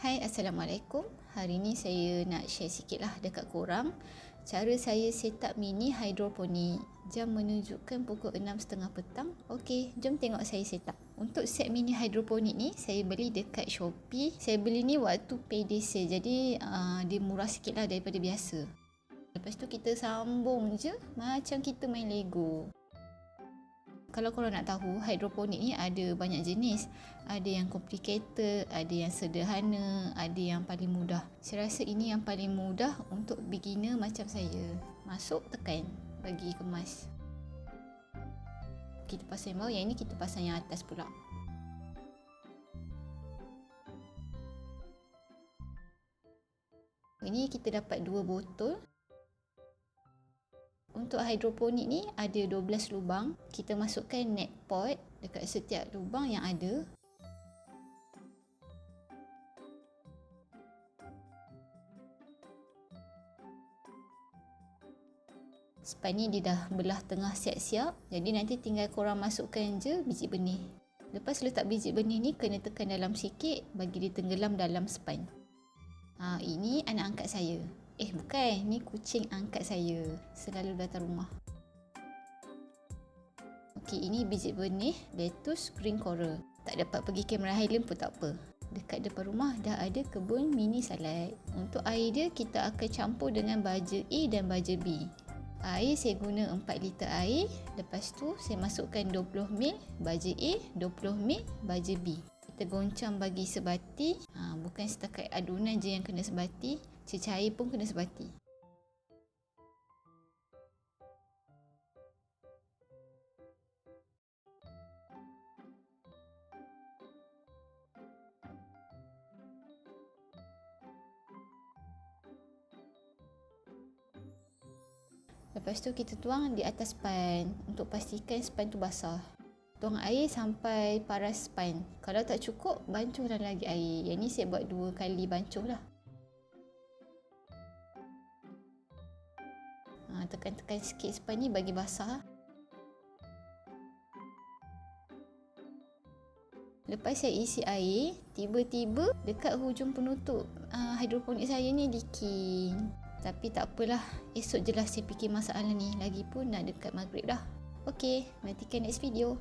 Hai, Assalamualaikum. Hari ni saya nak share sikit lah dekat korang cara saya set up mini hidroponik. Jam menunjukkan pukul 6.30 petang. Okey, jom tengok saya set up. Untuk set mini hidroponik ni, saya beli dekat Shopee. Saya beli ni waktu payday sale, jadi dia murah sikit lah daripada biasa. Lepas tu kita sambung je macam kita main Lego. Kalau korang nak tahu, hidroponik ni ada banyak jenis. Ada yang complicated, ada yang sederhana, ada yang paling mudah. Saya rasa ini yang paling mudah untuk beginner macam saya. Masuk, tekan, bagi kemas. Kita pasang yang bawah, yang ini kita pasang yang atas pula. Ini kita dapat 2 botol. Untuk hidroponik ni ada 12 lubang. Kita masukkan net pot dekat setiap lubang yang ada. Span ni dia dah belah tengah siap-siap. Jadi nanti tinggal korang masukkan je biji benih. Lepas letak biji benih ni kena tekan dalam sikit bagi dia tenggelam dalam span. Ini anak angkat saya. Bukan, ni kucing angkat saya. Selalu datang rumah. Okey, ini biji benih lettuce green coral. Tak dapat pergi kamera Highland pun tak apa. Dekat depan rumah dah ada kebun mini salad. Untuk air dia, kita akan campur dengan baja A dan baja B. Air saya guna 4 liter air. Lepas tu saya masukkan 20ml baja A, 20ml baja B. Kita goncang bagi sebati. Bukan setakat adunan je yang kena sebati, cecair pun kena sebati. Lepas tu kita tuang di atas span untuk pastikan span tu basah. Tuang air sampai paras span. Kalau tak cukup, bancuhlah lagi air. Yang ni saya buat 2 kali bancuh lah. Tekan-tekan sikit span ni bagi basah. Lepas saya isi air, tiba-tiba dekat hujung penutup hidroponik saya ni leaking. Tapi tak apalah, esok je lah saya fikir masalah ni. Lagipun nak dekat maghrib dah. Okey, nantikan next video.